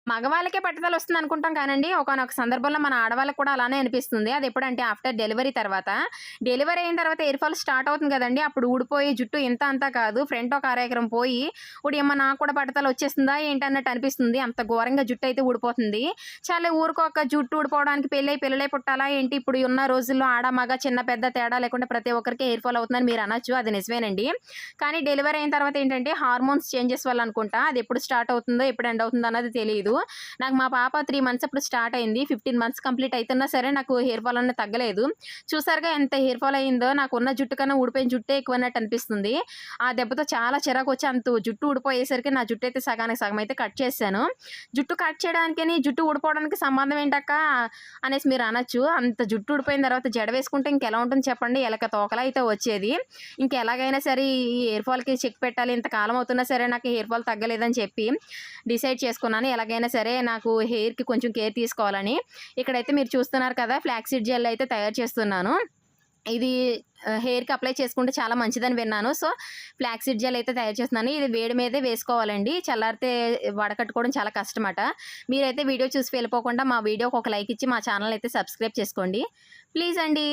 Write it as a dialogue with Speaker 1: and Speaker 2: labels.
Speaker 1: మగవాళ్ళకే పట్టుదల వస్తుందనుకుంటాం కానండి, ఒకానొక సందర్భంలో మన ఆడవాళ్ళకి కూడా అలానే అనిపిస్తుంది. అదెప్పుడంటే ఆఫ్టర్ డెలివరీ తర్వాత. డెలివరీ అయిన తర్వాత హెయిర్ ఫాల్ స్టార్ట్ అవుతుంది గదండీ! అప్పుడు ఊడిపోయి జుట్టు ఇంత అంతా కాదు. ఫ్రంట్ ఒక అరెకరం పోయి, ఓడియమ్మ నాకు కూడా పట్టుదల వచ్చేసిందా ఏంటి అన్నట్టు అనిపిస్తుంది. అంత ఘోరంగా జుట్టయితే ఊడిపోతుంది. చాలే ఊరుకోక జుట్టు ఊడిపోవడానికి పెళ్లయి పిల్లలే పుట్టాలా ఏంటి? ఇప్పుడు ఉన్న రోజుల్లో ఆడ, మగ, చిన్న, పెద్ద తేడా లేకుండా ప్రతి ఒక్కరికి హెయిర్ ఫాల్ అవుతుందని మీరనొచ్చు. అది నిజమేనండి. కానీ డెలివరీ అయిన తర్వాత ఏంటంటే హార్మోన్స్ చేంజెస్ వల్ల అనుకుంటా. అదెప్పుడు స్టార్ట్ అవుతుందో, ఎప్పుడు ఎండ్ అవుతుందో అన్నది తెలీదు. నాకు మా పాప 3 మంత్స్ అప్పుడు స్టార్ట్ అయింది. 15 మంత్స్ కంప్లీట్ అయితున్నా సరే నాకు హెయిర్ ఫాల్ అనేది తగ్గలేదు. చూసారుగా ఎంత హెయిర్ ఫాల్ అయిందో. నాకున్న జుట్టు కన్నా ఊడిపోయిన జుట్టే ఎక్కువన్నట్టు అనిపిస్తుంది. ఆ దెబ్బతో చాలా చిరాకొచ్చి అంత జుట్టు ఊడిపోయేసరికి నా జుట్టు అయితే సగానికి సగం అయితే కట్ చేశాను. జుట్టు కట్ చేయడానికిని, జుట్టు ఊడిపోవడానికి సంబంధం ఏంటక్క అనేసి మీరు అనొచ్చు. అంత జుట్టు ఊడిపోయిన తర్వాత జడ వేసుకుంటే ఇంకెలా ఉంటుంది చెప్పండి? ఎలక తోకలా అయితే వచ్చేది. ఇంకెలాగైనా సరే ఈ హెయిర్ ఫాల్‌కి చెక్ పెట్టాలి. ఇంతకాలం అవుతున్నా సరే నాకు హెయిర్ ఫాల్ తగ్గలేదని చెప్పి డిసైడ్ చేసుకున్నాను. ఎలాగైనా సరే నాకు హెయిర్‌కి కొంచెం కేర్ తీసుకోవాలని. ఇక్కడైతే మీరు చూస్తున్నారు కదా! ఫ్లాక్స్ సీడ్ జెల్ అయితే తయారు చేస్తున్నాను. ఇది హెయిర్‌కి అప్లై చేసుకుంటే చాలా మంచిదని విన్నాను. సో, ఫ్లాక్స్ సీడ్ జెల్ అయితే తయారు చేస్తున్నాను. ఇది వేడి మీదే వేసుకోవాలండి. చల్లారితే వడకట్టుకోవడం చాలా కష్టమట. మీరైతే వీడియో చూసి వెళ్ళిపోకుండా మా వీడియోకి ఒక లైక్ ఇచ్చి మా ఛానెల్ అయితే సబ్స్క్రైబ్ చేసుకోండి. ప్లీజ్ అండి.